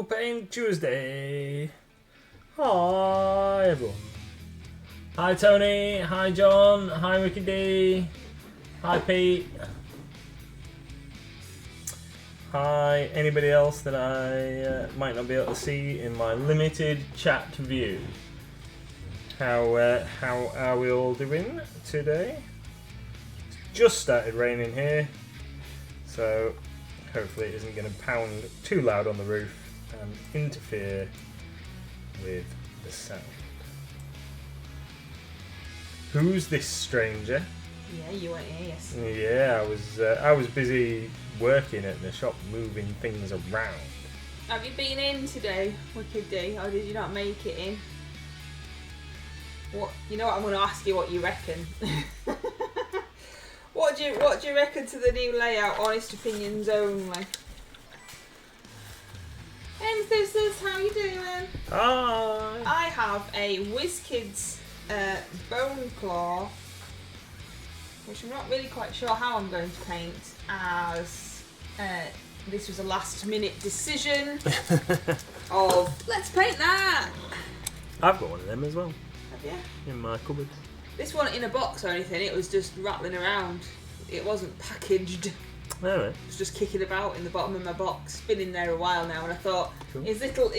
Paint Tuesday. Hi everyone. Hi Tony, hi John, hi Ricky D, hi Pete. Hi anybody else that I might not be able to see in my limited chat view. How are we all doing today? It's just started raining here, so hopefully it isn't going to pound too loud on the roof and interfere with the sound. Who's this stranger? Yeah, you weren't here, yes. Yeah, I was busy working at the shop, moving things around. Have you been in today, Wicked D, or did you not make it in? What? You know what? I'm going to ask you what you reckon. What do you reckon to the new layout? Honest opinions only. Hey, sisters, how you doing? Hi. I have a Wizkids Boneclaw, which I'm not really quite sure how I'm going to paint, as this was a last-minute decision of let's paint that. I've got one of them as well. Have you? In my cupboard. This wasn't in a box or anything, it was just rattling around. It wasn't packaged. Alright. It was just kicking about in the bottom of my box. It's been in there a while now, and I thought Cool. his little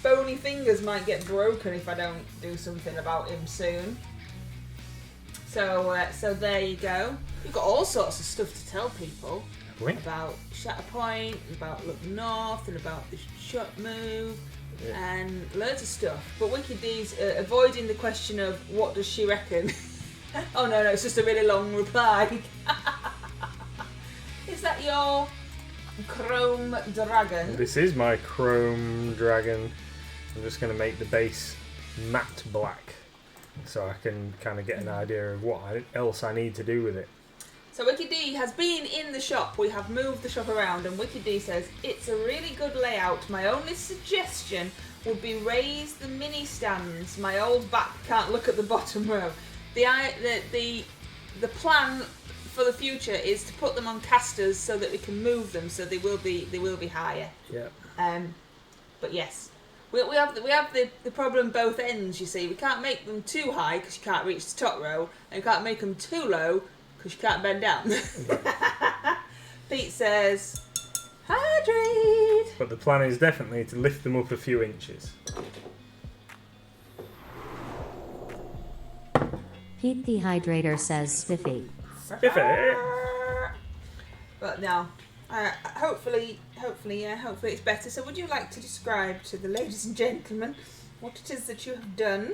bony fingers might get broken if I don't do something about him soon. So there you go. You've got all sorts of stuff to tell people about Shatterpoint, about Look North, and about the shot move. Yeah. And loads of stuff, but Wicked D's avoiding the question of what does she reckon. Oh no, it's just a really long reply. Is that your chrome dragon? This is my chrome dragon. I'm just going to make the base matte black so I can kind of get an idea of what else I need to do with it. So Wicked D has been in the shop. We have moved the shop around, and Wicked D says it's a really good layout. My only suggestion would be raise the mini stands. My old back can't look at the bottom row. The plan for the future is to put them on casters so that we can move them, so they will be higher. Yeah. But yes, we have the problem both ends. You see, we can't make them too high because you can't reach the top row, and you can't make them too low because you can't bend down. Pete says, hydrate! But the plan is definitely to lift them up a few inches. Pete the Hydrator says spiffy. Spiffy! But no, hopefully it's better. So would you like to describe to the ladies and gentlemen what it is that you have done?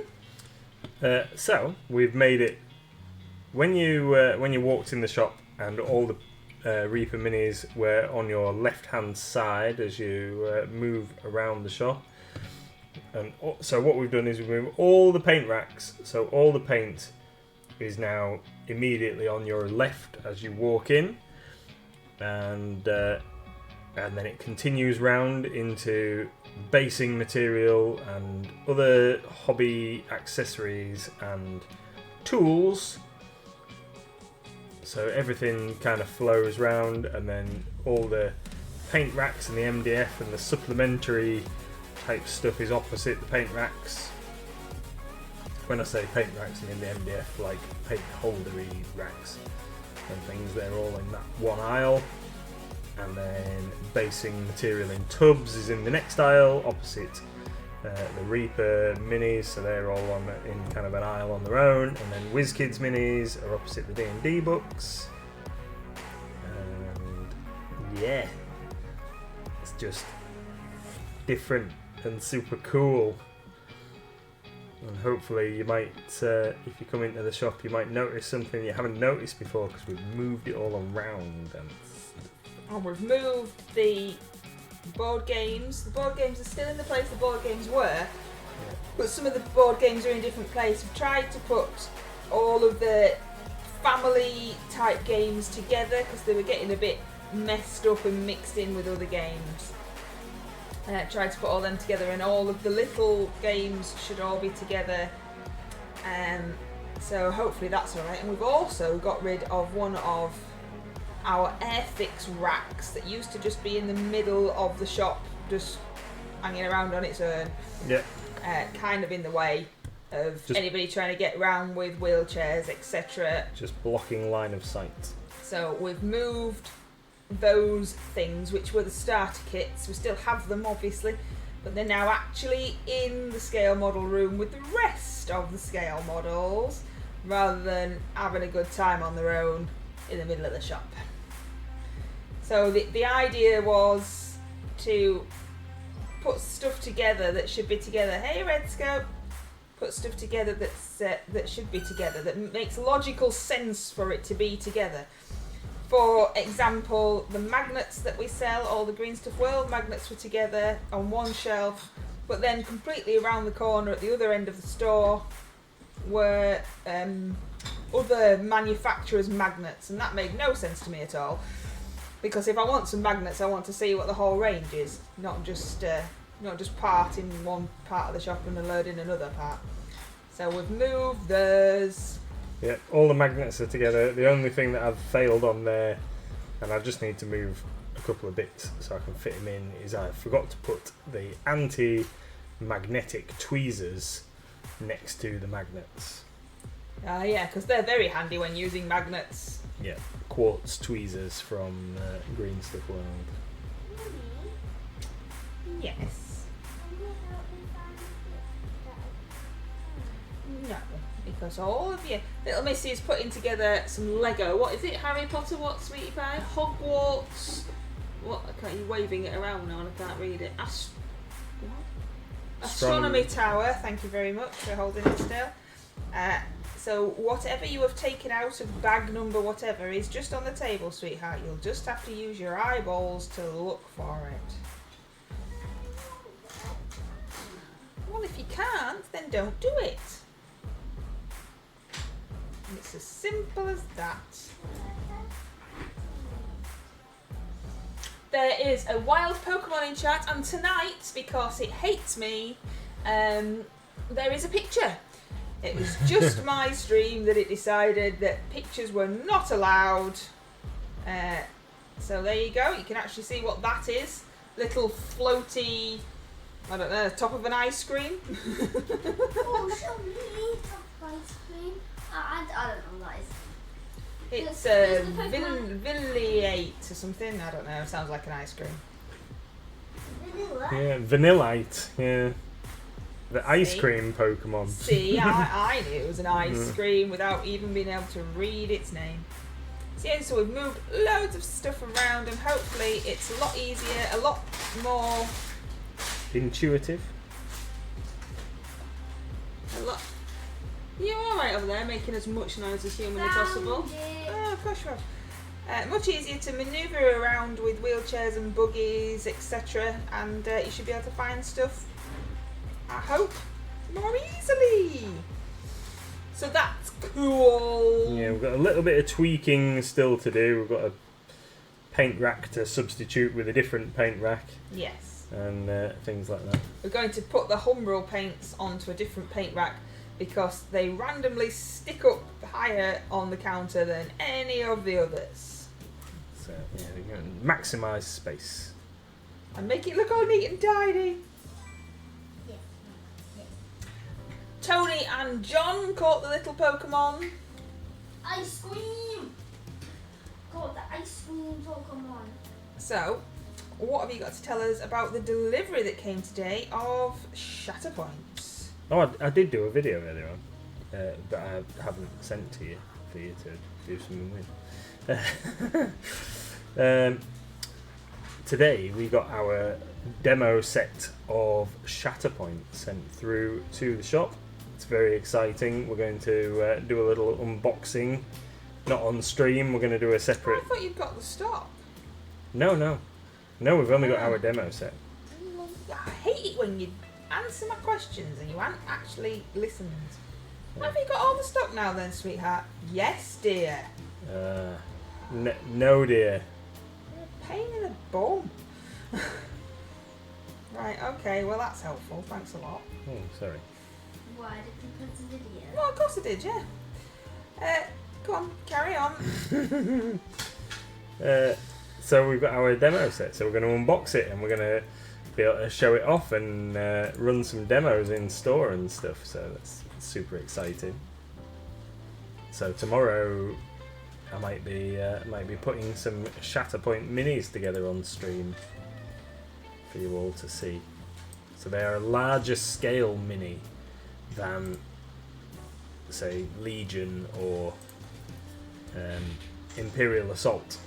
So, we've made it. When you walked in the shop and all the Reaper minis were on your left-hand side as you move around the shop, and so what we've done is we've moved all the paint racks, so all the paint is now immediately on your left as you walk in, and then it continues round into basing material and other hobby accessories and tools. So everything kind of flows round, and then all the paint racks and the MDF and the supplementary type stuff is opposite the paint racks. When I say paint racks, I mean the MDF, like paint holdery racks and things. They're all in that one aisle. And then basing material in tubs is in the next aisle, opposite the Reaper minis, so they're all in kind of an aisle on their own. And then Wizkids minis are opposite the D&D books. And yeah, it's just different and super cool. And hopefully you might, if you come into the shop, you might notice something you haven't noticed before, because we've moved it all around. And we've moved the board games. The board games are still in the place the board games were, but some of the board games are in a different place. We've tried to put all of the family type games together because they were getting a bit messed up and mixed in with other games. Tried to put all them together, and all of the little games should all be together. So hopefully that's alright. And we've also got rid of one of our Airfix racks that used to just be in the middle of the shop, just hanging around on its own. Yeah. Kind of in the way of Just- anybody trying to get around with wheelchairs, etc. Just blocking line of sight. So we've moved those things, which were the starter kits. We still have them, obviously, but they're now actually in the scale model room with the rest of the scale models, rather than having a good time on their own in the middle of the shop. So the idea was to put stuff together that should be together. Hey, Red Scope! Put stuff together that should be together, that makes logical sense for it to be together. For example, the magnets that we sell, all the Green Stuff World magnets were together on one shelf, but then completely around the corner at the other end of the store were other manufacturers' magnets, and that made no sense to me at all. Because if I want some magnets, I want to see what the whole range is, not just part in one part of the shop and a load in another part. So we've moved those. Yeah, all the magnets are together. The only thing that I've failed on there, and I just need to move a couple of bits so I can fit them in, is I forgot to put the anti-magnetic tweezers next to the magnets. Yeah, because they're very handy when using magnets. Yeah, quartz tweezers from Green Stuff World. Yes. No, because all of you. Little Missy is putting together some Lego. What is it? Harry Potter? What, sweetie pie? Hogwarts? What? I can't. You're waving it around now and I can't read it. What? Astronomy Tower. Thank you very much for holding it still. So whatever you have taken out of bag number whatever is just on the table, sweetheart. You'll just have to use your eyeballs to look for it. Well, if you can't, then don't do it. It's as simple as that. There is a wild Pokemon in chat, and tonight, because it hates me, there is a picture. It was just my stream that it decided that pictures were not allowed. So there you go. You can actually see what that is. Little floaty, I don't know, top of an ice cream. Oh, show me top of ice cream. I don't know what that is. It's Does the Pokemon- Villiate or something. I don't know. Sounds like an ice cream. Vanilla. Yeah, Vanillite. Yeah, the ice See? cream Pokemon. See, I knew it was an ice cream without even being able to read its name. So yeah, so we've moved loads of stuff around, and hopefully it's a lot easier, a lot more, Intuitive. a lot. You're all right over there, making as much noise as humanly possible. Found it. Oh, of course you are. Much easier to manoeuvre around with wheelchairs and buggies, etc. And you should be able to find stuff, I hope, more easily. So that's cool. Yeah, we've got a little bit of tweaking still to do. We've got a paint rack to substitute with a different paint rack Yes. and things like that. We're going to put the Humbrol paints onto a different paint rack because they randomly stick up higher on the counter than any of the others. So yeah, we're going to maximise space. And make it look all neat and tidy. Yes. Tony and John caught the little Pokemon. Ice cream. Called the ice cream Pokemon. So, what have you got to tell us about the delivery that came today of Shatterpoints? Oh, I did do a video earlier on, but I haven't sent to you for you to do something with. Today we got our demo set of Shatterpoint sent through to the shop. It's very exciting. We're going to do a little unboxing, not on stream. We're going to do a I separate. thought you'd got the stock. No, we've only got our demo set. I hate it when you answer my questions and you haven't actually listened. Have you got all the stock now then, sweetheart? Yes, dear. No, dear. Pain in the bum. Right, okay, well that's helpful. Thanks a lot. Oh, sorry. Why did you put the video? Well, of course I did, yeah. Go on, carry on. So we've got our demo set, so we're going to unbox it and we're going to be able to show it off and run some demos in store and stuff. So that's super exciting. So tomorrow I might be putting some Shatterpoint minis together on stream for you all to see. So they are a larger scale mini than, say, Legion or Imperial Assault.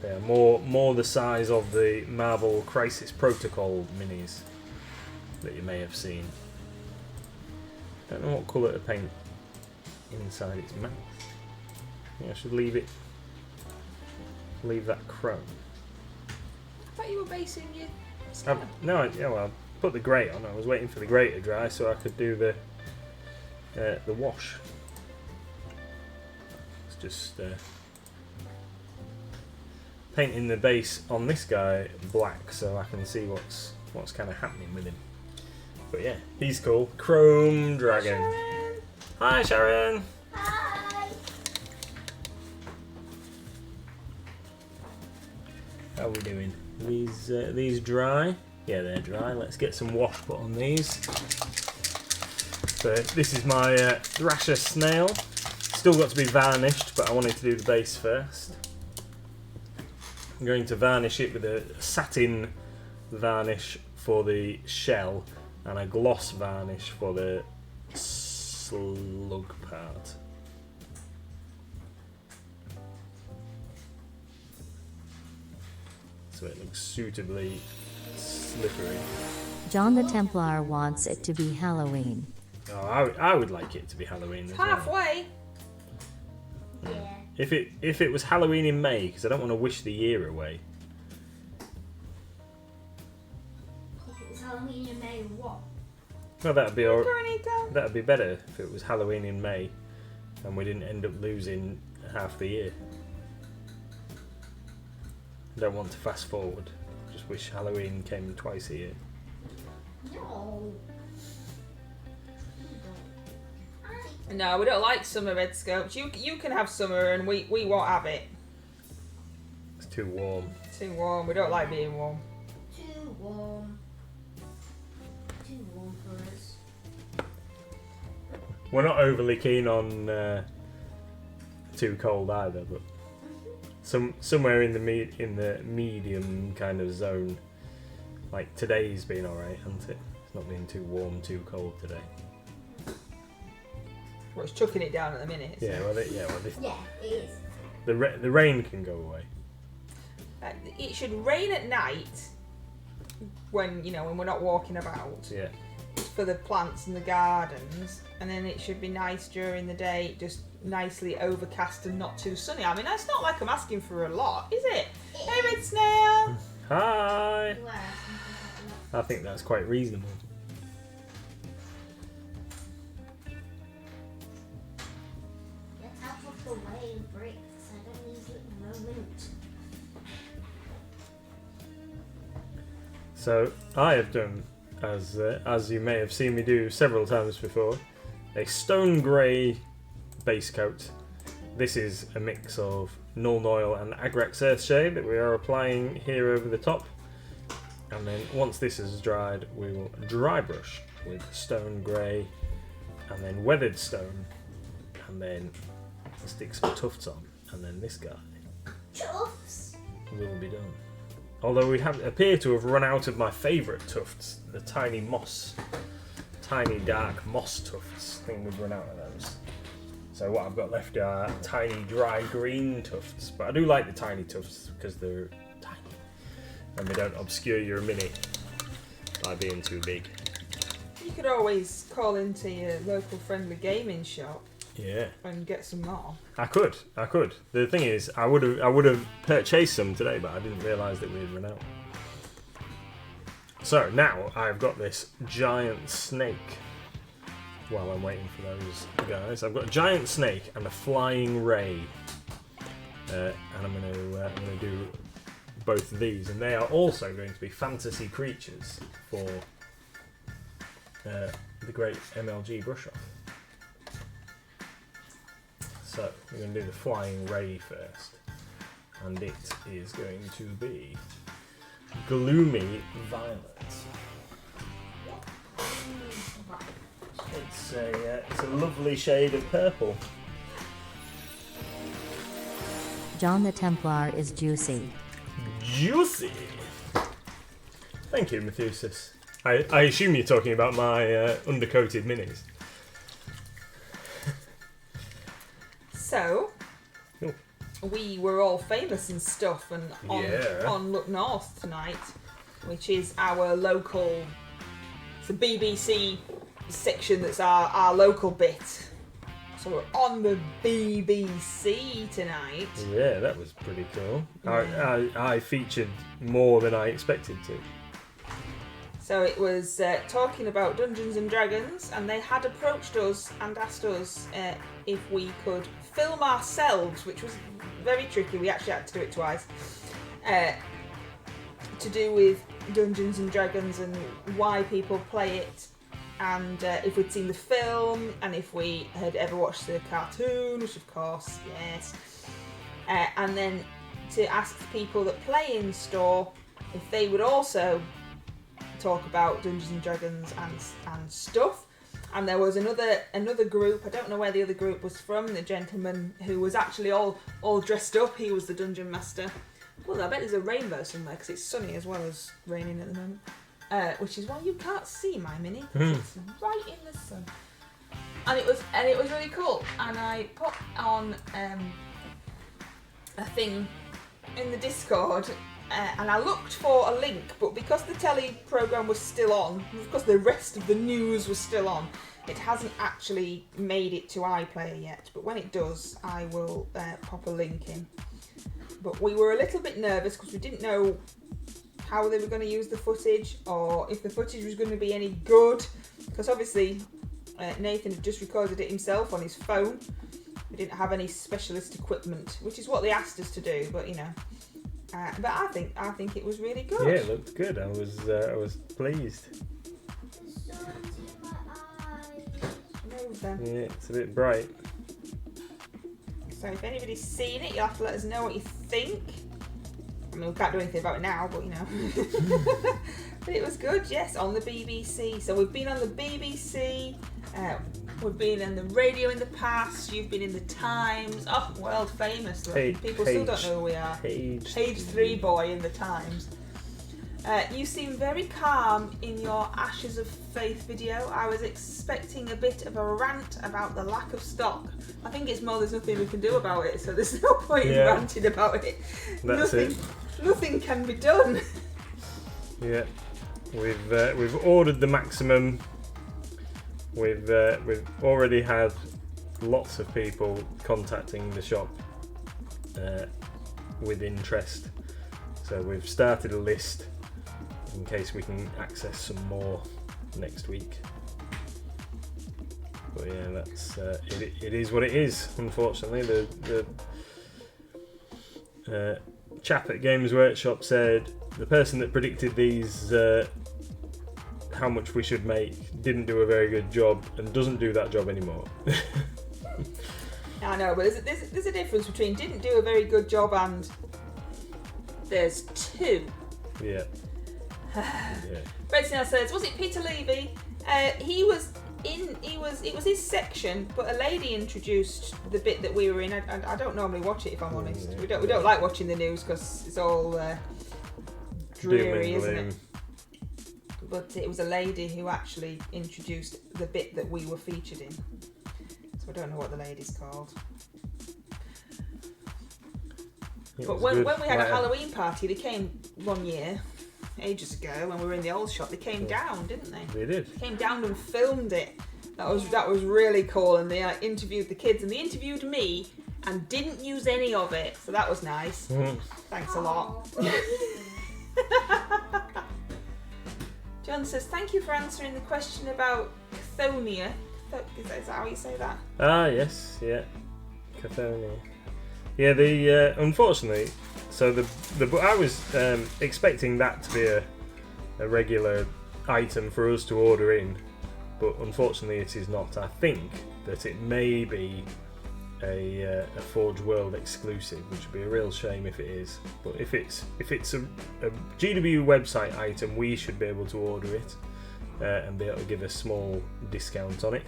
They are more the size of the Marvel Crisis Protocol minis that you may have seen. Don't know what colour to paint inside its mouth. I think I should leave that chrome. I thought you were basing your stuff. I put the grey on. I was waiting for the grey to dry so I could do the wash. It's just painting the base on this guy black so I can see what's kind of happening with him. But yeah, he's cool. Chrome Dragon. Hi, Sharon. Hi. How are we doing? These dry? Yeah, they're dry. Let's get some wash put on these. So this is my Thrasher Snail. Still got to be varnished, but I wanted to do the base first. I'm going to varnish it with a satin varnish for the shell and a gloss varnish for the slug part. So it looks suitably slippery. John the Templar wants it to be Halloween. Oh, I would like it to be Halloween as well. Halfway. Yeah. If it was Halloween in May, because I don't want to wish the year away. If it was Halloween in May, what? Well, that'd be Veronica. that'd be better if it was Halloween in May, and we didn't end up losing half the year. I don't want to fast forward. Just wish Halloween came twice a year. No. No, we don't like summer red scopes. You can have summer and we won't have it. It's too warm. Too warm. We don't like being warm. Too warm. Too warm for us. We're not overly keen on too cold either, but somewhere in the medium kind of zone. Like today's been alright, hasn't it? It's not been too warm, too cold today. Well, it's chucking it down at the minute. So. Yeah, Yeah, it is. the rain can go away. It should rain at night when we're not walking about Yeah. for the plants and the gardens, and then it should be nice during the day, just nicely overcast and not too sunny. I mean, it's not like I'm asking for a lot, is it? Hey, Red Snail. Hi. You are asking for I think that's quite reasonable. Get out of the way, bricks. I don't need it at the moment. So I have done, as you may have seen me do several times before, a stone grey base coat. This is a mix of Nuln Oil and Agrax Earthshade that we are applying here over the top. And then once this is dried, we will dry brush with stone grey and then weathered stone, and then stick some tufts on, and then this guy Chuffs. will be done. Although we appear to have run out of my favourite tufts, the tiny dark moss tufts. I think we've run out of those. So what I've got left are tiny dry green tufts. But I do like the tiny tufts because they're tiny and they don't obscure your mini by being too big. You could always call into your local friendly gaming shop Yeah, and get some more. I could. The thing is, I would have purchased some today, but I didn't realise that we had run out. So now I've got this giant snake. While I'm waiting for those guys, I've got a giant snake and a flying ray, and I'm going to do both of these, and they are also going to be fantasy creatures for the great MLG brush off. So we're going to do the flying ray first. and it is going to be Gloomy Violet. It's a lovely shade of purple. John the Templar is juicy. Juicy! Thank you, Methusis. I assume you're talking about my undercoated minis. So, Oh. we were all famous and stuff and on Look North tonight, which is our local, it's a BBC section that's our local bit. So we're on the BBC tonight. Yeah, that was pretty cool. Yeah. I featured more than I expected to. So it was talking about Dungeons and Dragons, and they had approached us and asked us if we could film ourselves, which was very tricky. We actually had to do it twice. To do with Dungeons and Dragons and why people play it, and if we'd seen the film, and if we had ever watched the cartoon, which of course, yes. And then to ask the people that play in store if they would also talk about Dungeons and Dragons and stuff. And there was another group, I don't know where the other group was from, the gentleman who was actually all dressed up, he was the dungeon master. Well, I bet there's a rainbow somewhere because it's sunny as well as raining at the moment. Which is why you can't see my mini, because it's right in the sun. And it was really cool. And I put on a thing in the Discord, and I looked for a link, but because the telly programme was still on, because the rest of the news was still on, it hasn't actually made it to iPlayer yet. But when it does, I will pop a link in. But we were a little bit nervous because we didn't know how they were going to use the footage, or if the footage was going to be any good, because obviously Nathan had just recorded it himself on his phone. We didn't have any specialist equipment, which is what they asked us to do, but you know. But I think it was really good. Yeah, it looked good. I was pleased. Yeah, it's a bit bright. So if anybody's seen it, you'll have to let us know what you think. I mean, we can't do anything about it now, but you know. But it was good, yes, on the BBC. So we've been on the BBC, we've been on the radio in the past, you've been in the Times. Oh, world famous. People still don't know who we are. Page 3 boy in the Times. You seem very calm in your Ashes of Faith video. I was expecting a bit of a rant about the lack of stock. I think it's more there's nothing we can do about it, so there's no point in ranting about it. Nothing can be done. Yeah, we've ordered the maximum. We've already had lots of people contacting the shop with interest, so we've started a list in case we can access some more next week. But yeah, that's it is what it is. Unfortunately, the chap at Games Workshop said the person that predicted these how much we should make didn't do a very good job and doesn't do that job anymore. I know, but there's a difference between didn't do a very good job and there's two. Yeah. Red Snail says, was it Peter Levy? It was his section, but a lady introduced the bit that we were in. I don't normally watch it, if I'm honest. We don't like watching the news because it's all dreary, isn't it? But it was a lady who actually introduced the bit that we were featured in. So I don't know what the lady's called. But when we had a Halloween party, they came one year, ages ago, when we were in the old shop. They came down, didn't they? They did. They came down and filmed it. That was really cool. And they interviewed the kids, and they interviewed me, and didn't use any of it. So that was nice. Thanks a lot. John says, thank you for answering the question about Cathonia. Is that how you say that? Ah, yes, yeah. Cathonia. Yeah, unfortunately, so I was expecting that to be a regular item for us to order in, but unfortunately it is not. I think that it may be a Forge World exclusive, which would be a real shame if it is. But if it's a GW website item, we should be able to order it and be able to give a small discount on it.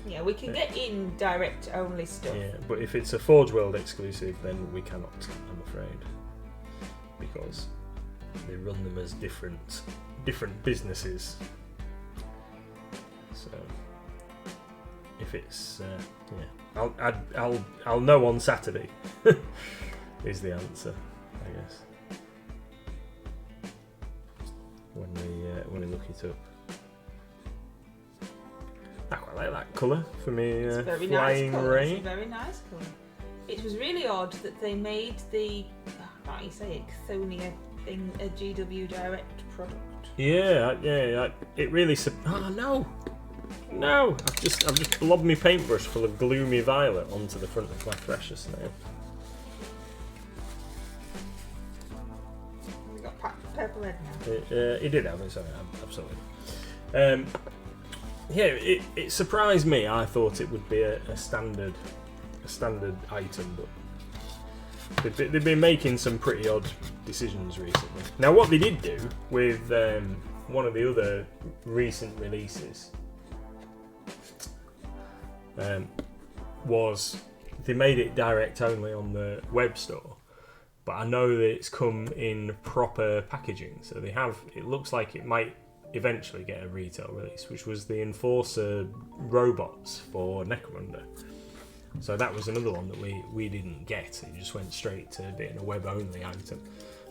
Yeah, we can get in direct only stuff. Yeah, but if it's a Forge World exclusive, then we cannot, I'm afraid, because they run them as different businesses. So if it's I'll know on Saturday is the answer, I guess, when we look it up. I quite like that colour for me. It's a very Flying nice colour. Ray. It's a very nice colour. It was really odd that they made the, how do you say it, Chthonier thing a GW direct product. Yeah. It really. Oh no! I've just blobbed my paintbrush full of gloomy violet onto the front of my precious now. We got purple head now. It did have it, sorry, absolutely. It surprised me. I thought it would be a standard item, but they've been making some pretty odd decisions recently. Now, what they did do with one of the other recent releases was they made it direct only on the web store, but I know that it's come in proper packaging, so they have. It looks like it might eventually get a retail release, which was the Enforcer robots for Necromunda. So that was another one that we didn't get. It just went straight to being a web only item,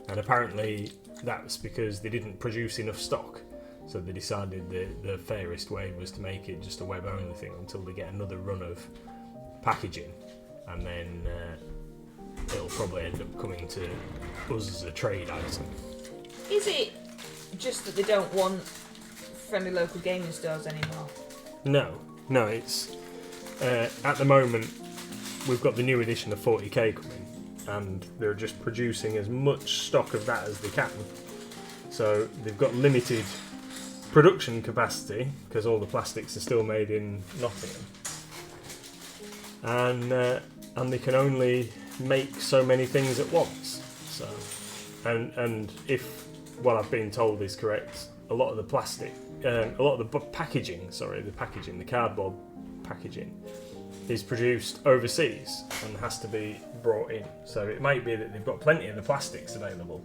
and apparently that's because they didn't produce enough stock. So they decided the fairest way was to make it just a web only thing until they get another run of packaging, and then it'll probably end up coming to us as a trade item. Is it just that they don't want friendly local gaming stores anymore? No, it's at the moment we've got the new edition of 40k coming, and they're just producing as much stock of that as they can. So they've got limited production capacity because all the plastics are still made in Nottingham, and they can only make so many things at once. So, and if what I've been told is correct, a lot of the plastic, a lot of the packaging, the cardboard packaging, is produced overseas and has to be brought in. So it might be that they've got plenty of the plastics available,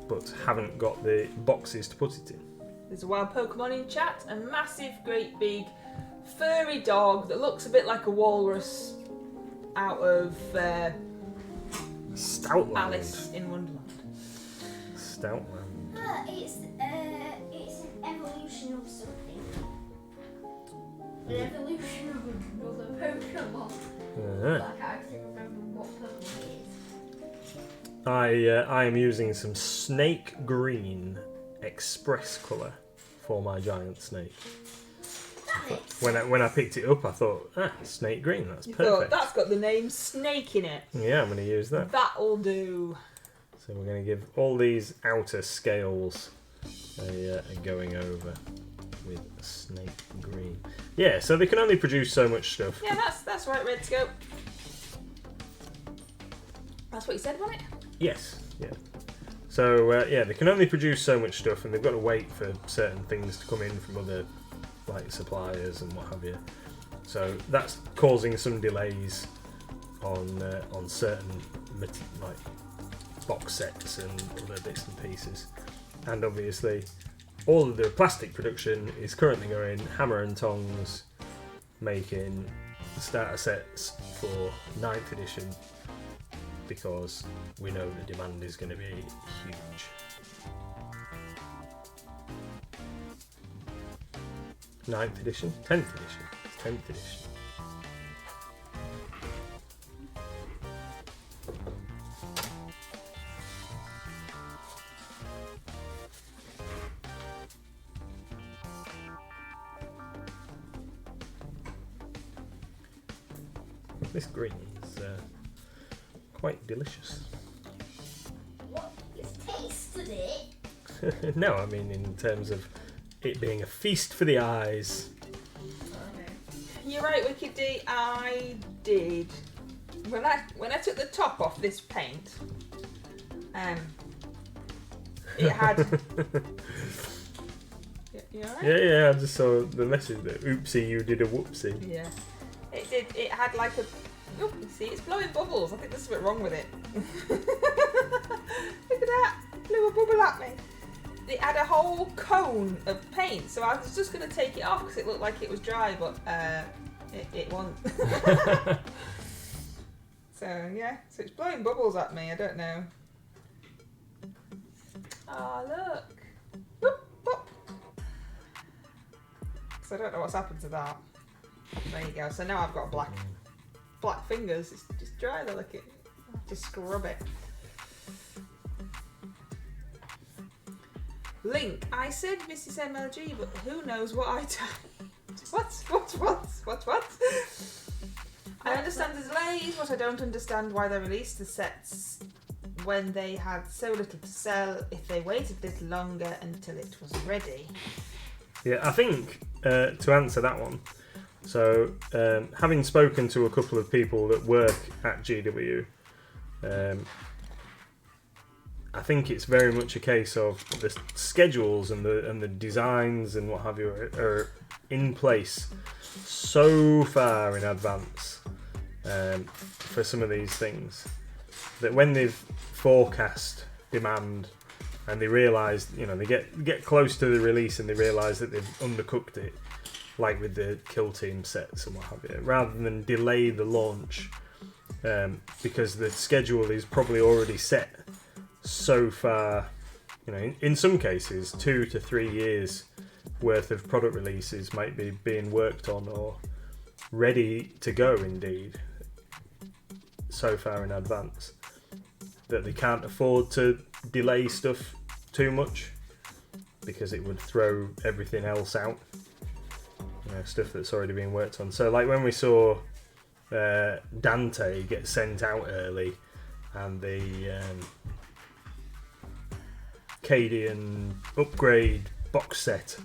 but haven't got the boxes to put it in. There's a wild Pokemon in chat, a massive, great big furry dog that looks a bit like a walrus out of Stoutland. Alice in Wonderland. Stoutland. It's an evolution of something. An evolution of another Pokemon. Uh-huh. But I can't actually remember what Pokemon it is. I am using some snake green express colour for my giant snake. When I picked it up, I thought, snake green, that's You perfect. thought, that's got the name Snake in it. Yeah, I'm going to use that. That'll do. So we're going to give all these outer scales a going over with snake green. Yeah, so they can only produce so much stuff. Yeah, that's right, Red Scope. That's what you said, wasn't it? Yes, yeah. So they can only produce so much stuff, and they've got to wait for certain things to come in from other like suppliers and what have you. So that's causing some delays on certain like box sets and other bits and pieces. And obviously, all of the plastic production is currently going hammer and tongs, making starter sets for 9th edition, because we know the demand is going to be huge. 9th edition? 10th edition? 10th edition. This green is quite delicious. What? You've tasted it? No, I mean in terms of it being a feast for the eyes. You're right, Wicked D. I did. when I took the top off this paint, it had. You alright? Yeah, I just saw the message that oopsie, you did a whoopsie. Yeah. It did. It had like a. Oh, you see, it's blowing bubbles. I think there's something wrong with it. Look at that! It blew a bubble at me. It had a whole cone of paint, so I was just going to take it off because it looked like it was dry, but it wasn't. So yeah, so it's blowing bubbles at me. I don't know. Oh look! Boop, boop. So I don't know what's happened to that. There you go. So now I've got black fingers. It's just dry. Though, look it. I have to scrub it. Link, I said Mrs. MLG, but who knows what I typed? What? I understand the delays, but I don't understand why they released the sets when they had so little to sell if they waited a little longer until it was ready. Yeah, I think to answer that one, so having spoken to a couple of people that work at GW, I think it's very much a case of the schedules and the designs and what have you are in place so far in advance for some of these things that when they've forecast demand and they realise, they get close to the release and they realise that they've undercooked it, like with the Kill Team sets and what have you, rather than delay the launch because the schedule is probably already set so far, in some cases 2 to 3 years worth of product releases might be being worked on or ready to go indeed so far in advance that they can't afford to delay stuff too much because it would throw everything else out, stuff that's already been worked on. So like when we saw Dante get sent out early and the Cadian upgrade box set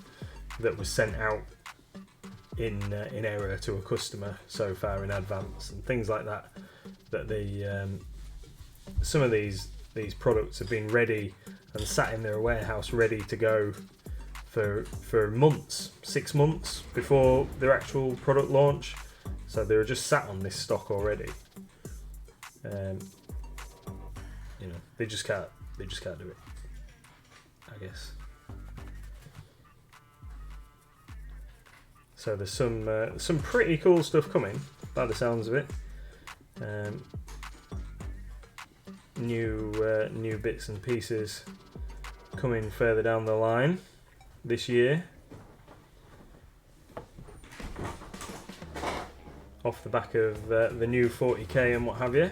that was sent out in error to a customer so far in advance and things like that they some of these products have been ready and sat in their warehouse ready to go for months, 6 months before their actual product launch, so they were just sat on this stock already. They just can't do it, I guess. So there's some pretty cool stuff coming by the sounds of it. New bits and pieces coming further down the line this year, off the back of the new 40k and what have you.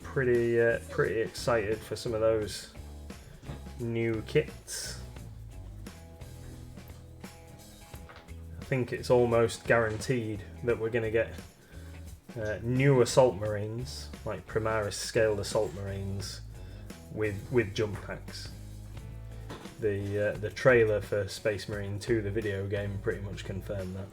Pretty excited for some of those new kits. I think it's almost guaranteed that we're going to get new assault marines, like Primaris scaled assault marines with jump packs. The trailer for Space Marine 2, the video game, pretty much confirmed that.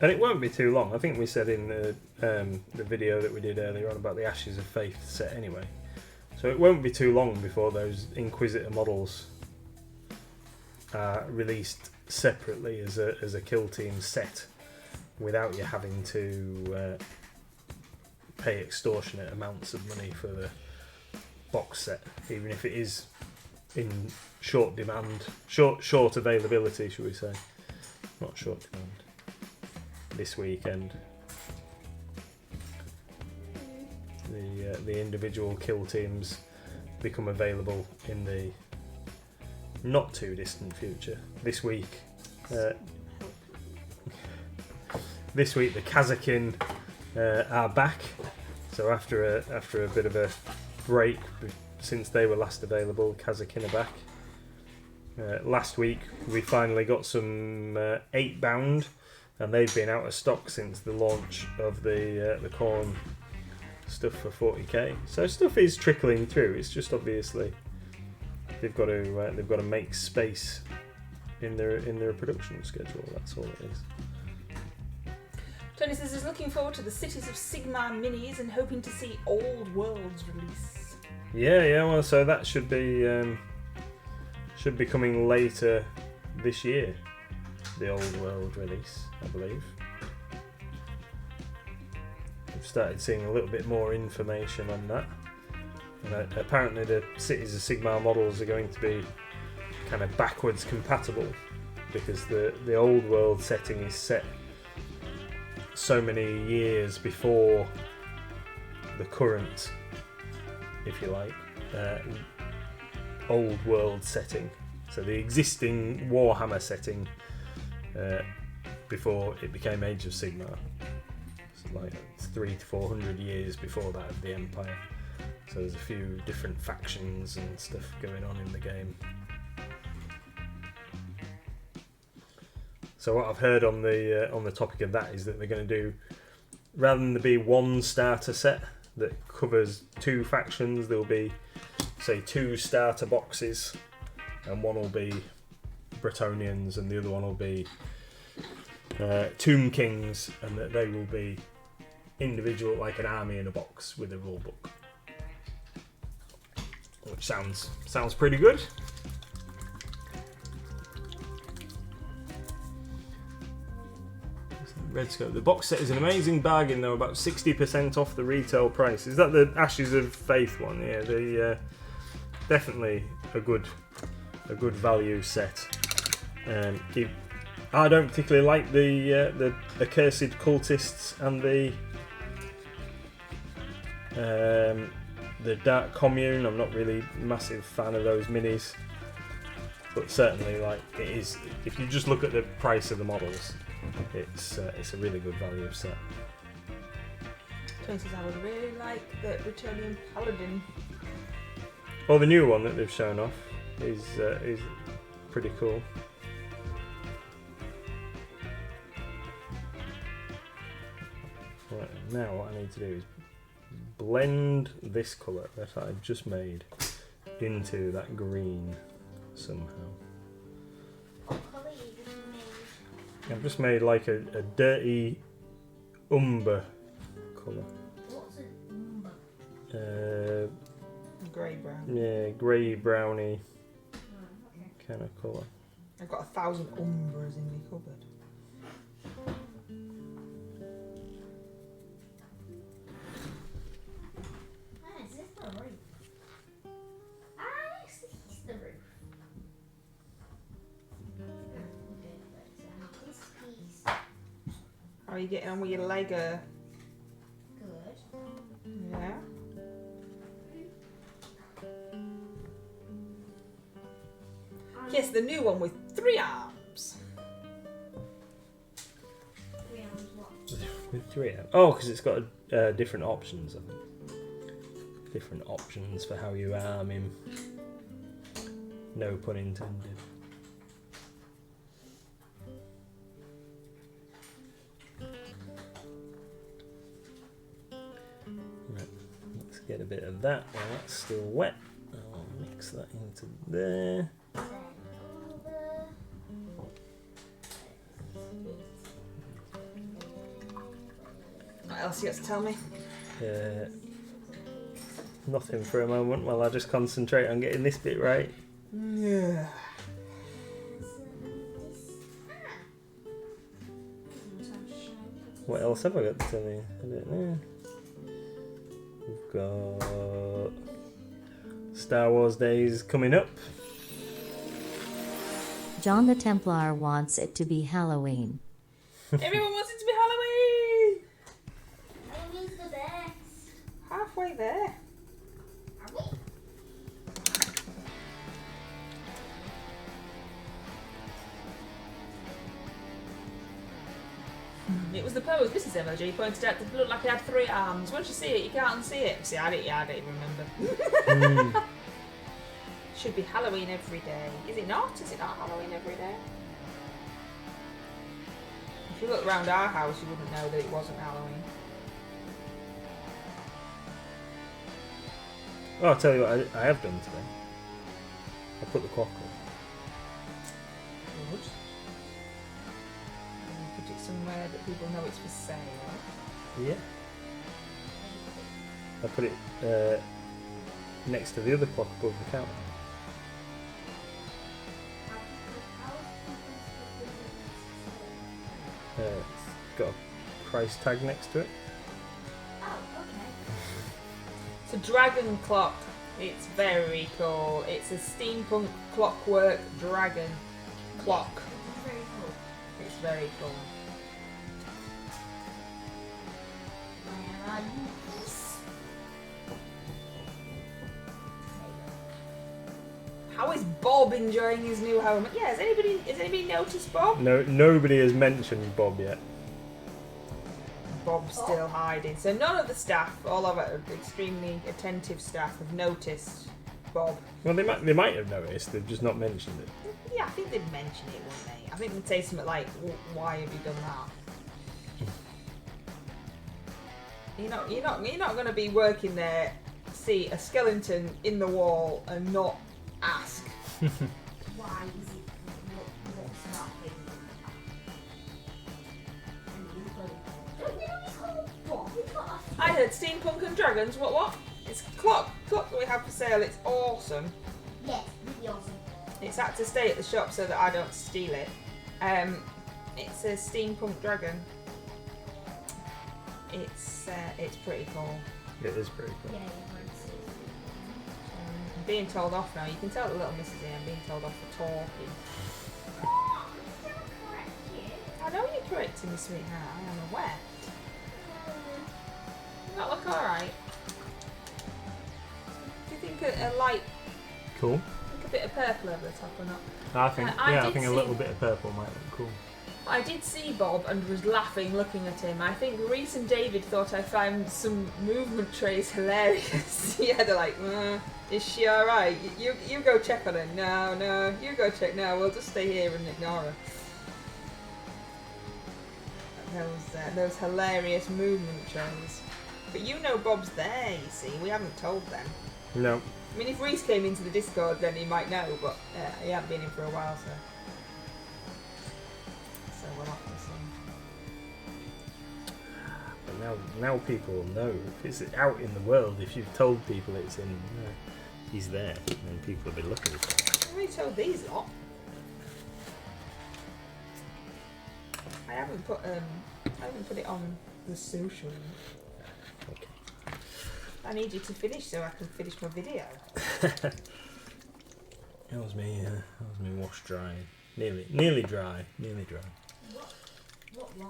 And it won't be too long. I think we said in the video that we did earlier on about the Ashes of Faith set anyway. So it won't be too long before those Inquisitor models are released separately as a Kill Team set without you having to pay extortionate amounts of money for the box set, even if it is in short demand, short availability, should we say. Not short demand. This weekend, the individual kill teams become available in the not too distant future. This week the Kazakin are back. So after a bit of a break since they were last available, Kazakin are back. Last week we finally got some 8-bound and they've been out of stock since the launch of the corn stuff for 40k. So stuff is trickling through. It's just obviously they've got to make space in their production schedule. That's all it is. Tony says he's looking forward to the Cities of Sigmar minis and hoping to see Old Worlds release. Yeah. Well, so that should be coming later this year. The Old World release, I believe. We've started seeing a little bit more information on that. And apparently, the Cities of Sigmar models are going to be kind of backwards compatible because the Old World setting is set so many years before the current, if you like, Old World setting. So the existing Warhammer setting before it became Age of Sigmar. It's like 300 to 400 years before that of the Empire. So there's a few different factions and stuff going on in the game. So what I've heard on the topic of that is that they're going to do, rather than there be one starter set that covers two factions, there'll be, say, 2 starter boxes, and one will be Bretonnians and the other one will be Tomb Kings, and that they will be individual, like an army in a box with a rule book, which sounds pretty good. Red Scope. The box set is an amazing bargain, though, about 60% off the retail price. Is that the Ashes of Faith one? Yeah, the definitely a good value set. I don't particularly like the accursed cultists and the Dark Commune. I'm not really a massive fan of those minis, but certainly, like, it is. If you just look at the price of the models, it's a really good value set. Tony says I would really like the Bretonnian Paladin. Well, the new one that they've shown off is pretty cool. Right, now what I need to do is blend this colour that I've just made into that green somehow. What colour you just made? I've just made like a dirty umber colour. What's an umber? Grey brown. Yeah, grey browny Okay. kind of colour. I've got 1,000 umbras in my cupboard. Is this the roof? Yes, this is the roof. This piece. How are you getting on with your Lego? Good. Yeah. Yes, the new one with 3 arms. 3 arms what? With 3 out. Oh, because it's got different options, I think. Different options for how you arm him. No pun intended. Right, let's get a bit of that while that's still wet. I'll mix that into there. What else you got to tell me? Nothing for a moment while I just concentrate on getting this bit right. Yeah. What else have I got to tell you? I don't know. We've got Star Wars Days coming up. John the Templar wants it to be Halloween. Everyone wants it to be Halloween! Halloween's the best. Halfway there. Are we? It was the pose Mrs. MLG pointed out that it looked like it had 3 arms. Once you see it, you can't unsee it. See, I don't even remember. Should be Halloween every day. Is it not? Is it not Halloween every day? If you look around our house, you wouldn't know that it wasn't Halloween. Oh, I'll tell you what I have done today. I put the clock up. Good. And put it somewhere that people know it's for sale. Yeah. I put it next to the other clock above the counter. It's got a price tag next to it. Oh, okay. It's a dragon clock. It's very cool. It's a steampunk clockwork dragon clock. Very cool. It's very cool. Where are you? How is Bob enjoying his new home? Yeah, has anybody noticed Bob? No, nobody has mentioned Bob yet. Bob's still hiding. So none of the staff, all of our extremely attentive staff, have noticed Bob. Well, they might have noticed. They've just not mentioned it. Yeah, I think they'd mention it, wouldn't they? I think they'd say something like, "Why have you done that?" You're not going to be working there, see a skeleton in the wall, and not ask. Why is it? What's that thing? Don't you know it's called Bob? It's got a I heard steampunk and dragons. What? It's a clock that we have for sale. It's awesome. yes, really awesome. It's had to stay at the shop so that I don't steal it. It's a steampunk dragon. It's pretty cool. It is pretty cool. Yeah, you might see. I'm being told off now. You can tell the little missus here. I'm being told off for talking. Oh, don't correct you. I know you're correcting me, sweetheart. I am aware. Does that look alright? Do you think a light, Cool. like a bit of purple over the top or not? I think I I did think a see- little bit of purple might look cool. I did see Bob and was laughing looking at him. I think Reese and David thought I found some movement trays hilarious. Yeah, they're like, is she alright? You go check on her. No, you go check. No, we'll just stay here and ignore her. Those hilarious movement trays. But you know Bob's there, you see. We haven't told them. No. I mean, if Reese came into the Discord, then he might know, but he hasn't been in for a while, so we'll have to see. But now people will know. If it's out in the world, if you've told people it's in, he's there, then people will be looking for it. I've already told these lot. I haven't put it on the social. Okay. I need you to finish so I can finish my video. That was me wash dry. Nearly dry. What wash?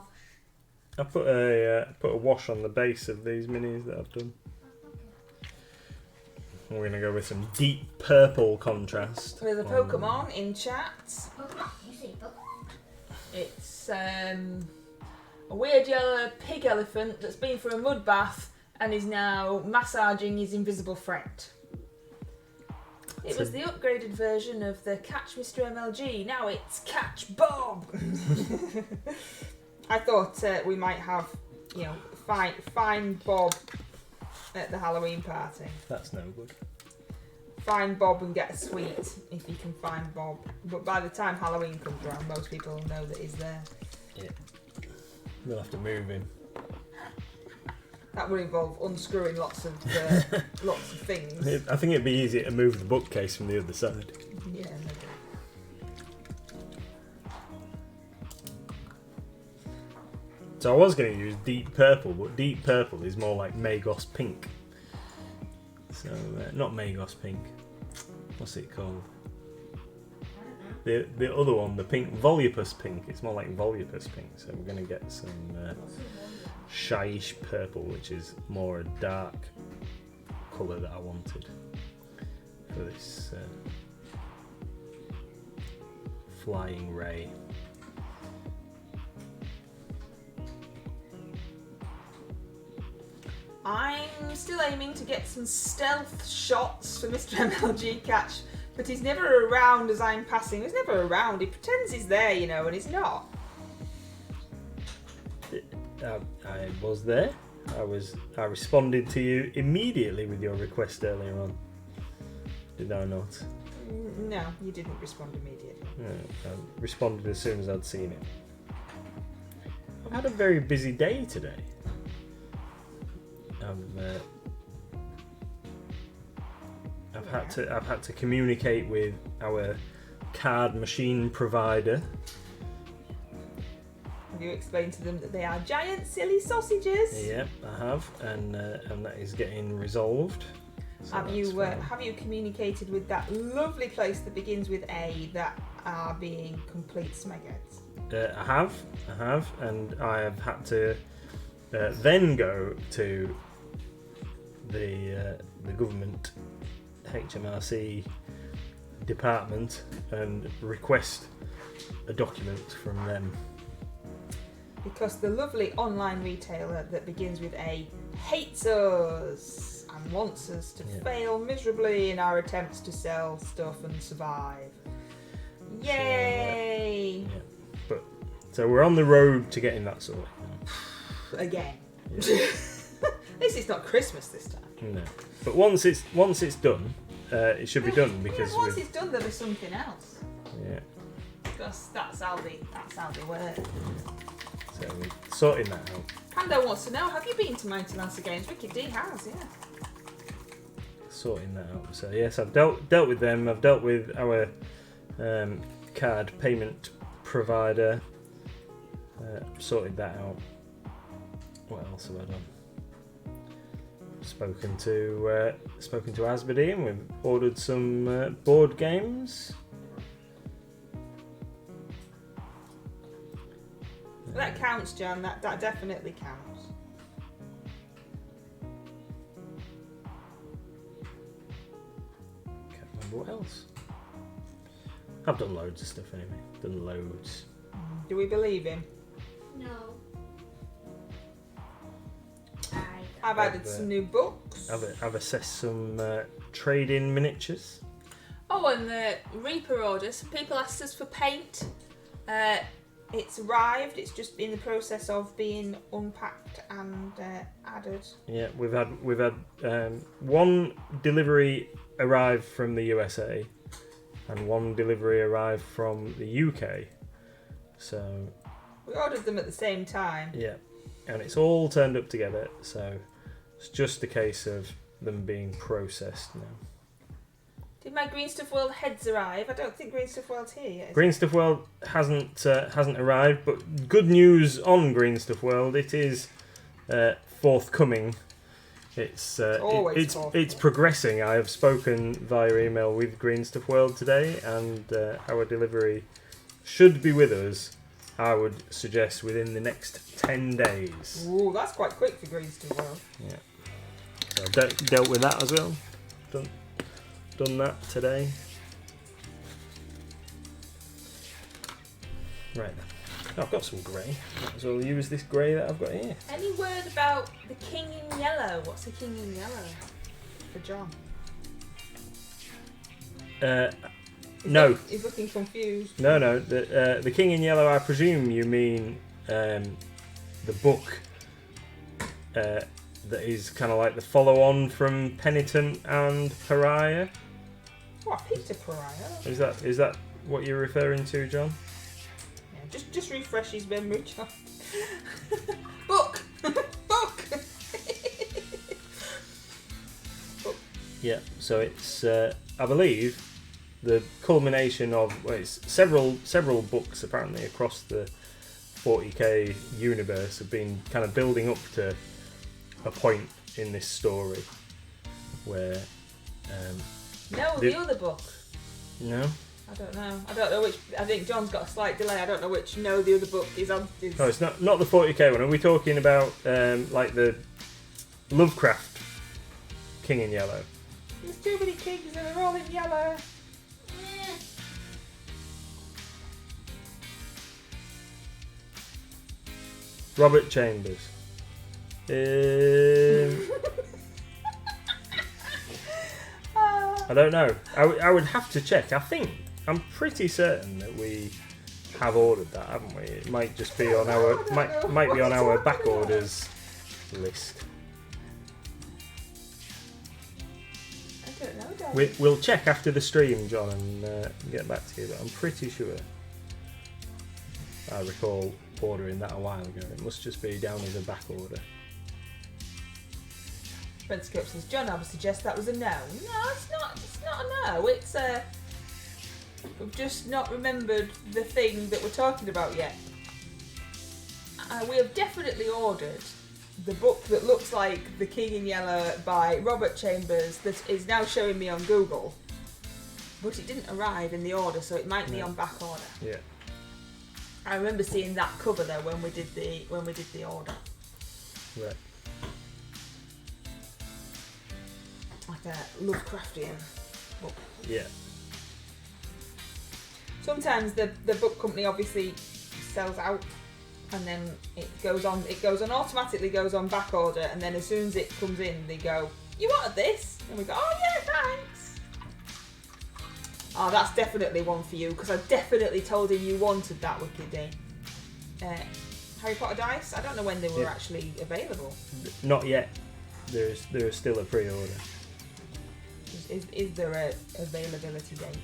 I put a wash on the base of these minis that I've done. We're gonna go with some deep purple contrast. There's a Pokemon in chat. Pokemon. You see Pokemon? It's a weird yellow pig elephant that's been for a mud bath and is now massaging his invisible friend. It was the upgraded version of the Catch Mr. MLG. Now it's Catch Bob. I thought we might have, find Bob at the Halloween party. That's no good. Find Bob and get a sweet if you can find Bob. But by the time Halloween comes around, most people will know that he's there. Yeah. We'll have to move him. That would involve unscrewing lots of things. I think it'd be easier to move the bookcase from the other side. Yeah, maybe. So I was going to use deep purple, but deep purple is more like Magos pink. So not Magos pink. What's it called? The other one, the pink, Volupus pink. It's more like Volupus pink. So we're going to get some Shyish purple, which is more a dark colour that I wanted for this flying ray. I'm still aiming to get some stealth shots for Mr. MLG Catch, but he's never around as I'm passing. He's never around. He pretends he's there, and he's not. I was there. I responded to you immediately with your request earlier on. Did I not? No, you didn't respond immediately. No, I responded as soon as I'd seen it. I've had a very busy day today. I've had to communicate with our card machine provider. Have you explained to them that they are giant silly sausages? Yep, I have, and that is getting resolved. So have you communicated with that lovely place that begins with A that are being complete smegheads? I have, and I have had to then go to the government HMRC department and request a document from them. Because the lovely online retailer that begins with A hates us and wants us to fail miserably in our attempts to sell stuff and survive. Yay! So we're on the road to getting that sorted. Again. Yeah. At least it's not Christmas this time. No. But once it's done, it should be done because once it's done, there'll be something else. Yeah. Because that's how they work. So we're sorting that out. Pando wants to know: have you been to Mighty Lancer Games? Ricky D has, yeah. Sorting that out. So yes, I've dealt with them. I've dealt with our card payment provider. Sorted that out. What else have I done? Spoken to Asmodee. We've ordered some board games. That counts, John. That definitely counts. Can't remember what else. I've done loads of stuff anyway. Done loads. Do we believe him? No. I've added some new books. I've assessed some trade-in miniatures. Oh, and the Reaper orders. People asked us for paint. It's arrived. It's just in the process of being unpacked and added. Yeah, we've had one delivery arrive from the USA and one delivery arrive from the UK. So we ordered them at the same time. Yeah, and it's all turned up together. So it's just a case of them being processed now. Did my Green Stuff World heads arrive? I don't think Green Stuff World's here yet. Green Stuff World hasn't arrived, but good news on Green Stuff World. It is forthcoming. It's progressing. I have spoken via email with Green Stuff World today, and our delivery should be with us. I would suggest within the next 10 days. Ooh, that's quite quick for Green Stuff World. Yeah. So I've dealt with that as well. Done that today. Right. Oh, I've got some grey. Might as well use this grey that I've got here. Any word about the King in Yellow? What's the King in Yellow for John? No. He's looking confused. No. The King in Yellow, I presume you mean the book that is kind of like the follow-on from Penitent and Pariah. Oh, I picked a Pariah. Is that what you're referring to, John? Yeah, just refresh his memory, John. Book! Book! Yeah, so it's, I believe, the culmination of it's several books apparently across the 40k universe have been kind of building up to a point in this story where the other book. No, I don't know which. I think John's got a slight delay. I don't know which. No, the other book is on. No, it's not the 40k one. Are we talking about like the Lovecraft King in Yellow? There's too many kings and they're all in yellow. Robert Chambers. I don't know. I would have to check. I'm pretty certain that we have ordered that, haven't we? It might just be on our might be on our back orders list. I don't know, Dad. We'll check after the stream, John, and get back to you. But I'm pretty sure I recall ordering that a while ago. It must just be down as a back order. Spencer Cope says, John, I would suggest that was a no. No, it's not. It's not a no. It's a. We've just not remembered the thing that we're talking about yet. We have definitely ordered the book that looks like The King in Yellow by Robert Chambers that is now showing me on Google. But it didn't arrive in the order, so it might be on back order. Yeah. I remember seeing that cover though when we did the order. Right. Like a Lovecraftian book. Yeah. Sometimes the book company obviously sells out, and then it goes on automatically goes on back order, and then as soon as it comes in, they go, "You wanted this?" And we go, "Oh yeah, thanks." Oh, that's definitely one for you because I definitely told him you wanted that Wicked Day. Harry Potter dice. I don't know when they were actually available. Not yet. There's still a pre-order. Is there a availability date?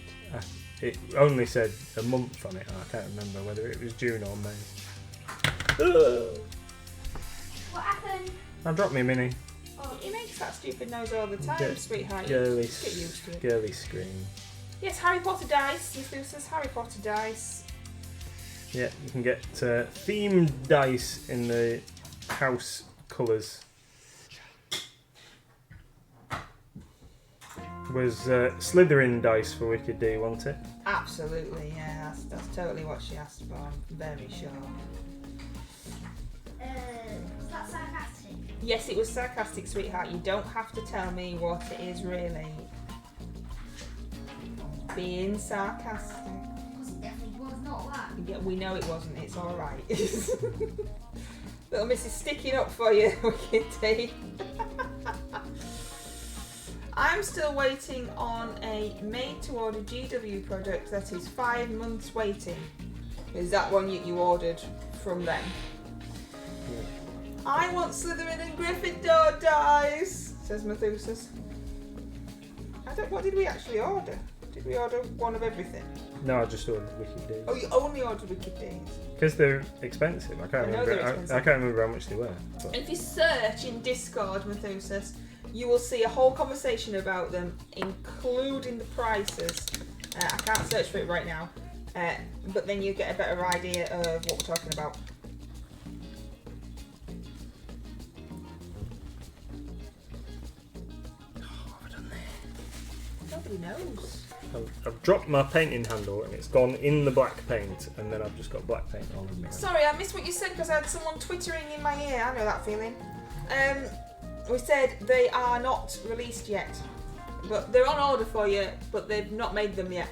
It only said a month on it. I can't remember whether it was June or May. What happened? I dropped me mini. Oh, he makes that stupid noise all the time, sweetheart. Girly, Just get used to it. girly scream. Yes, Harry Potter dice. Methuselah's Harry Potter dice. Yeah, you can get themed dice in the house colours. Was Slytherin dice for Wicked D, wasn't it? Absolutely, yeah. That's totally what she asked for. I'm very sure. Was that sarcastic? Yes, it was sarcastic, sweetheart. You don't have to tell me what it is really. Being sarcastic. Because it definitely was not that. Yeah, we know it wasn't. It's all right. Little Miss is sticking up for you, Wicked D. I'm still waiting on a made-to-order GW product that is 5 months waiting. Is that one you ordered from them? Yeah. I want Slytherin and Gryffindor dice, says Methuselah. What did we actually order? Did we order one of everything? No, I just ordered Wicked Days. Oh, you only ordered Wicked Days. Because they're expensive. I can't know remember. they're expensive. I can't remember how much they were. But. If you search in Discord, Methuselah, you will see a whole conversation about them, including the prices. I can't search for it right now, but then you get a better idea of what we're talking about. What have I done there? Nobody knows. I've dropped my painting handle and it's gone in the black paint, and then I've just got black paint all over me. Sorry, I missed what you said because I had someone twittering in my ear. I know that feeling. We said they are not released yet, but they're on order for you, but they've not made them yet.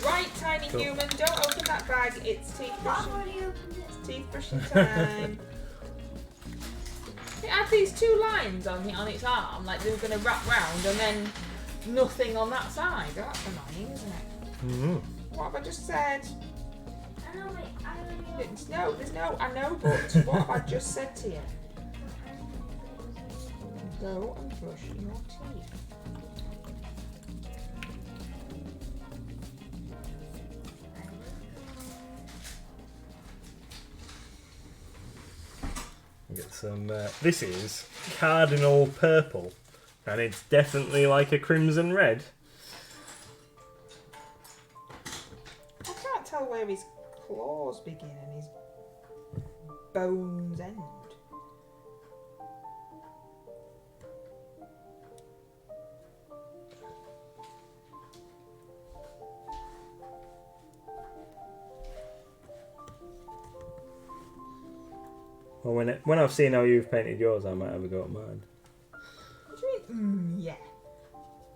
Right, tiny Cool. human, don't open that bag. It's teeth I've brushing. already opened it. Teeth brushing time. It had these 2 lines on its arm, like they were going to wrap round, and then nothing on that side. Oh, that's annoying, isn't it? Mm-hmm. What have I just said? I know, wait, I already opened There's no, I know, but what have I just said to you? Go and brush your teeth. Get some. This is cardinal purple, and it's definitely like a crimson red. I can't tell where his claws begin and his bones end. Well, when I've seen how you've painted yours, I might have a go at mine. What do you mean, yeah?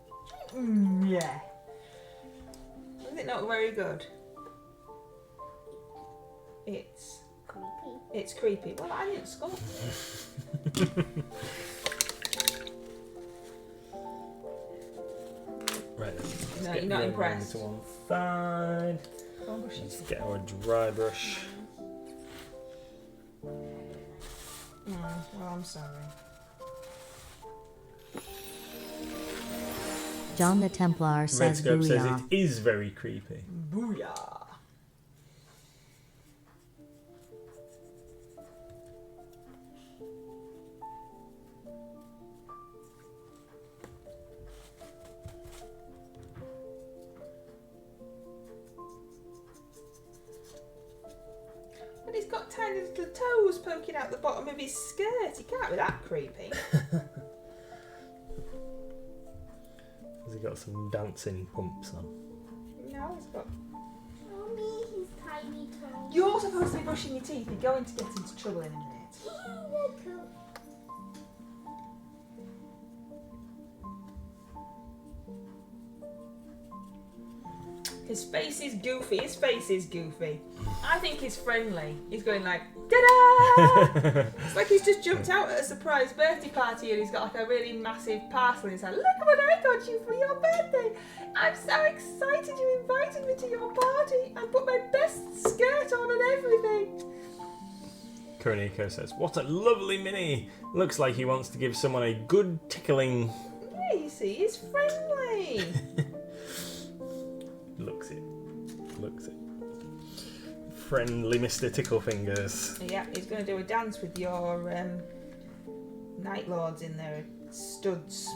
What do you mean, yeah? Is it not very good? It's creepy. It's creepy. Well, I didn't score. Right, let's No, get you're not the impressed. to one side. Go and brush your Let's teeth. get our dry brush. Well, I'm sorry. John the Templar says Redscope says booyah. it is very creepy. Booyah. But he's got tiny little toes poking out the bottom of his skirt. He can't be that creepy. Has he got some dancing pumps on? No, he's got... Mommy, his tiny toes. You're supposed to be brushing your teeth. You're going to get into trouble in a minute. Cool. His face is goofy. His face is goofy. I think he's friendly. He's going like, ta-da! It's like he's just jumped out at a surprise birthday party and he's got like a really massive parcel in his hand. Look what I got you for your birthday. I'm so excited you invited me to your party. I put my best skirt on and everything. Kuroniko says, what a lovely mini! Looks like he wants to give someone a good tickling. Yeah, you see, he's friendly. Looks it. Friendly Mr. Ticklefingers. Yeah, he's going to do a dance with your Night Lords in their studs.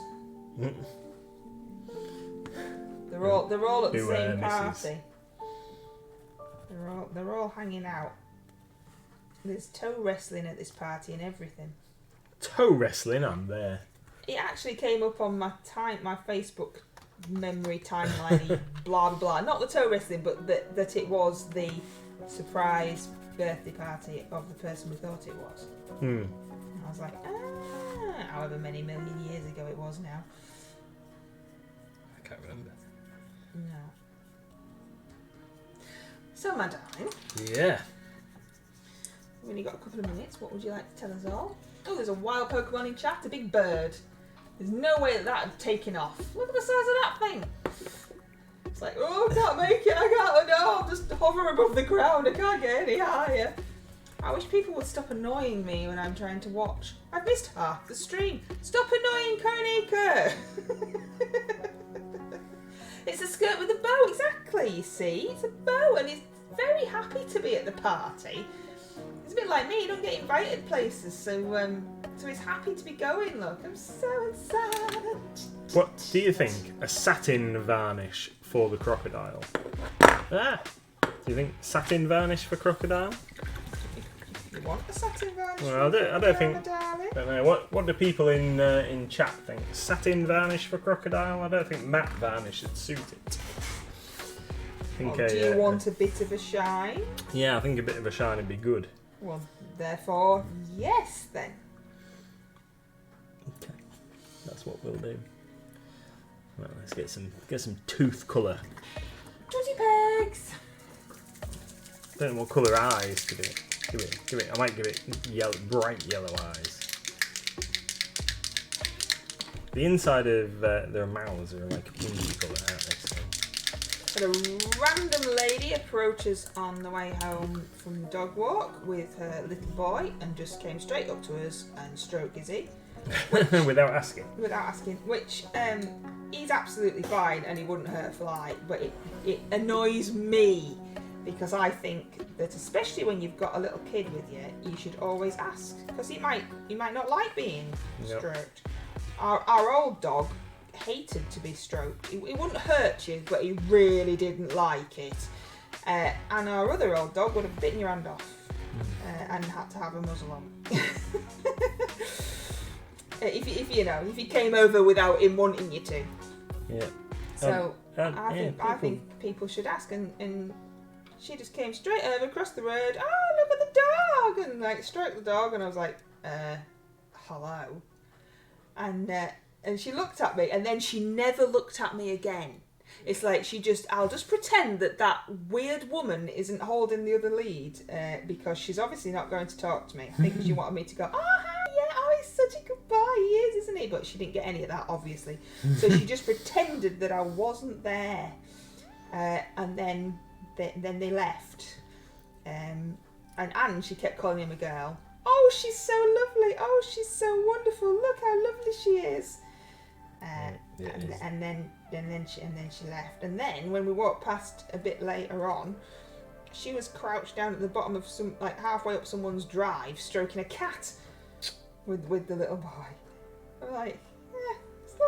They're all at the same party. They're all hanging out. There's toe wrestling at this party and everything. Toe wrestling, I'm there. It actually came up on my Facebook memory timeline. Blah blah blah. Not the toe wrestling, but that it was the surprise birthday party of the person we thought it was. And I was like, however many million years ago it was now. I can't remember. No. So, my darling, Yeah. we've only got a couple of minutes. What would you like to tell us all? Oh, there's a wild Pokemon in chat, a big bird. There's no way that had taken off. Look at the size of that thing. It's like, oh, I can't make it. I can't. No, I'll just hover above the ground. I can't get any higher. I wish people would stop annoying me when I'm trying to watch. I've missed half the stream. Stop annoying Konika. It's a skirt with a bow, exactly, you see. It's a bow and he's very happy to be at the party. It's a bit like me, he don't get invited places, so he's happy to be going, look. I'm so sad. What do you think? A satin varnish for the crocodile? Do you think satin varnish for crocodile? You want a satin varnish? Well, I don't think. Darling? I don't know. What do people in chat think? Satin varnish for crocodile? I don't think matte varnish would suit it. I think Do you want a bit of a shine? Yeah, I think a bit of a shine would be good. Well, therefore, yes then. Okay, that's what we'll do. Well, let's get some tooth colour. Tootie pegs! Don't know what colour eyes to do it. Give it. I might give it yellow, bright yellow eyes. The inside of their mouths are like a pinky colour, aren't they? So. But a random lady approaches on the way home from the dog walk with her little boy and just came straight up to us and stroked Izzy. Without asking. Which he's absolutely fine and he wouldn't hurt a fly, but it annoys me because I think that especially when you've got a little kid with you, you should always ask because he might not like being stroked. Our old dog hated to be stroked. It wouldn't hurt you, but he really didn't like it. And our other old dog would have bitten your hand off and had to have a muzzle on. If he came over without him wanting you to. Yeah. So I think people should ask, and she just came straight over across the road. Oh, look at the dog, and like stroked the dog, and I was like, hello, and she looked at me, and then she never looked at me again. It's like I'll just pretend that weird woman isn't holding the other lead because she's obviously not going to talk to me. I think she wanted me to go, oh, hi, yeah, oh, he's such a good boy, he is, isn't he? But she didn't get any of that, obviously. So she just pretended that I wasn't there. And then they left. And Anne, she kept calling him a girl. Oh, she's so lovely. Oh, she's so wonderful. Look how lovely she is. And then she left. And then when we walked past a bit later on, she was crouched down at the bottom of some, like halfway up someone's drive, stroking a cat with the little boy. I'm like,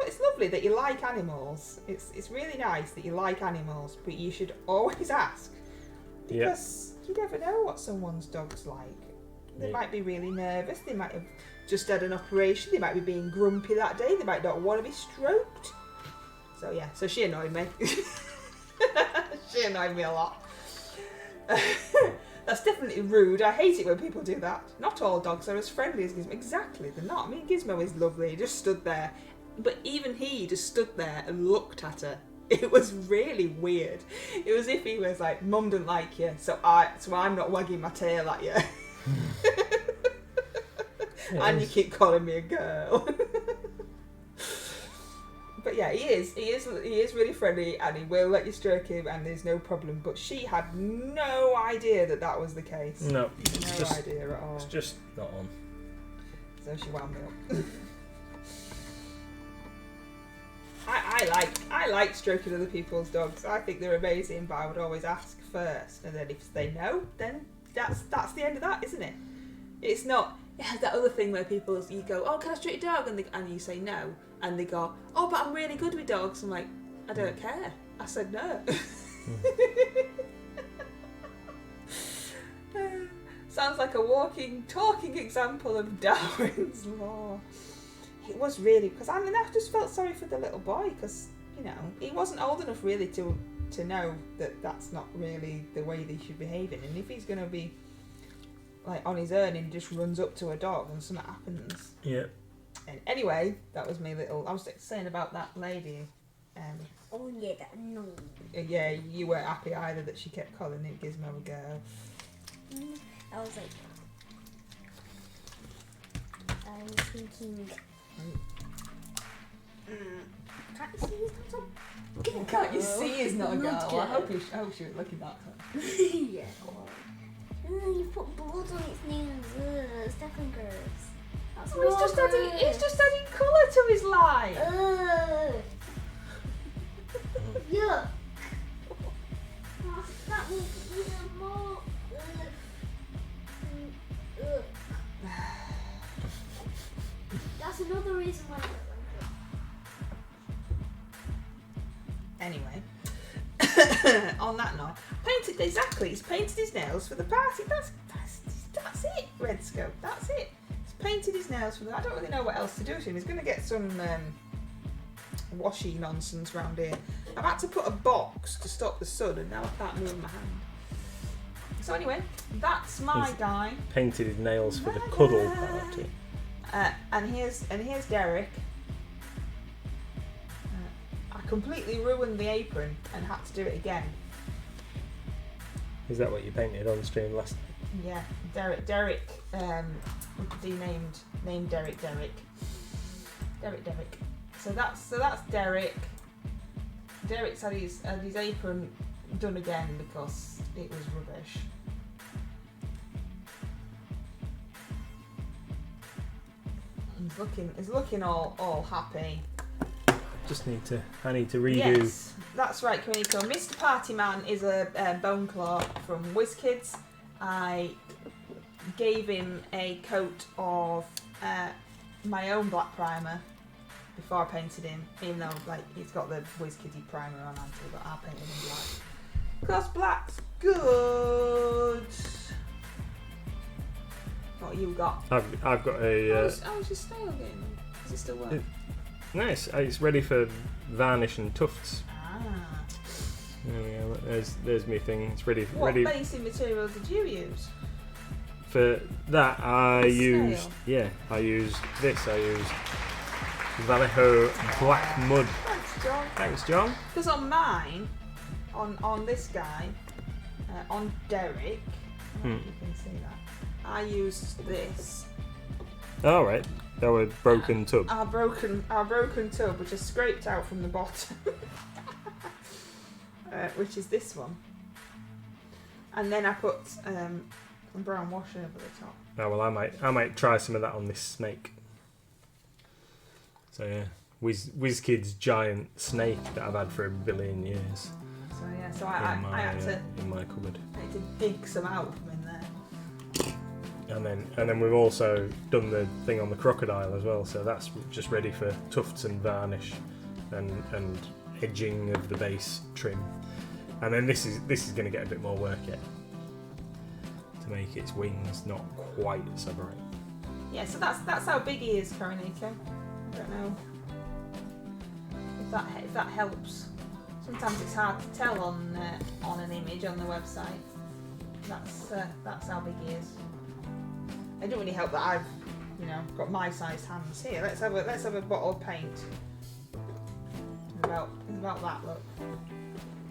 it's lovely that you like animals. It's really nice that you like animals, but you should always ask because you never know what someone's dog's like. They might be really nervous. They might have just had an operation. They might be being grumpy that day. They might not want to be stroked. So yeah, so she annoyed me. She annoyed me a lot. That's definitely rude. I hate it when people do that. Not all dogs are as friendly as Gizmo. Exactly, they're not. I mean, Gizmo is lovely. He just stood there. But even he just stood there and looked at her. It was really weird. It was as if he was like, Mum didn't like you, so I'm not wagging my tail at you. And you keep calling me a girl. But yeah, he is really friendly, and he will let you stroke him, and there's no problem. But she had no idea that was the case. No idea at all. It's just not on. So she wound me up. I like stroking other people's dogs. I think they're amazing, but I would always ask first, and then if they know, then that's the end of that, isn't it? It's not that other thing where you go, oh, can I stroke your dog, and you say no, and they go, oh, but I'm really good with dogs. I'm like, I don't care. I said no. Sounds like a walking, talking example of Darwin's law. It was really, because I just felt sorry for the little boy, because he wasn't old enough really to know that that's not really the way they should be behaving. And if he's going to be like on his own and he just runs up to a dog and something happens. Yeah. And anyway, that was my little. I was saying about that lady. Oh yeah, that no. Yeah, you weren't happy either that she kept calling it Gizmo a girl. I was like, I was thinking. Can't you see he's not a girl? Can't you see he's not a girl? Not Well, I hope she was looking back. Yeah. You put blood on its nails. Stephen gross. That's He's just adding colour to his life. Yuck. That makes it even more. That's another reason why I don't like it. Anyway, on that note, he's painted his nails for the party. That's it, Red Scope. That's it. He's painted his nails for I don't really know what else to do to him. He's going to get some washy nonsense around here. I've had to put a box to stop the sun, and now I can't move my hand. So anyway, that's my guy. Painted his nails for the cuddle party. And here's Derek. I completely ruined the apron and had to do it again. Is that what you painted on stream last time? Yeah, Derek, named Derek. So that's Derek. Derek's had his apron done again because it was rubbish. He's looking all happy. I need to redo. Yes, that's right, Kamiko. Mr. Partyman is a Boneclaw from Wizkids. I gave him a coat of my own black primer before I painted him, even though he's got the Wizkidsy primer on until, but I painted him black. Because black's good. What you got? I've got a. How's your snail getting? Does it still work? Nice. It's ready for varnish and tufts. Yeah, there's my thing. It's ready. What basing material did you use? For that, I used snail? this. I used Vallejo Black Mud. John. Thanks, John. Because on mine, on this guy, on Derek, I don't know if you can see that, I used this. All right. Our broken tub. Our broken tub, which is scraped out from the bottom, which is this one. And then I put some brown wash over the top. Oh well, I might try some of that on this snake. So yeah, Wizkids giant snake that I've had for a billion years. So yeah, so I had to in my cupboard. I had to dig some out from in there. And then we've also done the thing on the crocodile as well. So that's just ready for tufts and varnish, and edging of the base trim. And then this is going to get a bit more work yet to make its wings not quite so bright. Yeah, so that's how big he is, Coronito. I don't know if that helps. Sometimes it's hard to tell on an image on the website. That's how big he is. It don't really help that I've got my sized hands. Here, let's have a bottle of paint. It's about that look.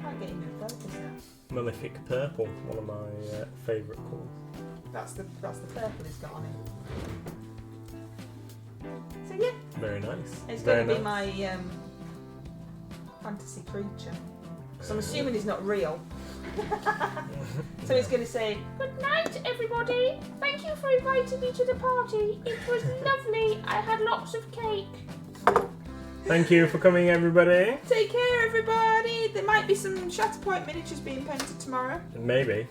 Can't get him in focus now. Malefic purple, one of my favourite colours. That's the purple he's got on him. So yeah, Very nice. it's Very going to be nice. my fantasy creature. So I'm assuming he's not real. So he's going to say, "Good night, everybody. Thank you for inviting me to the party. It was lovely. I had lots of cake. Thank you for coming, everybody. Take care, everybody. There might be some Shatterpoint miniatures being painted tomorrow. Maybe.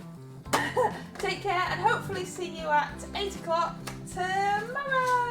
Take care, and hopefully see you at 8 o'clock tomorrow.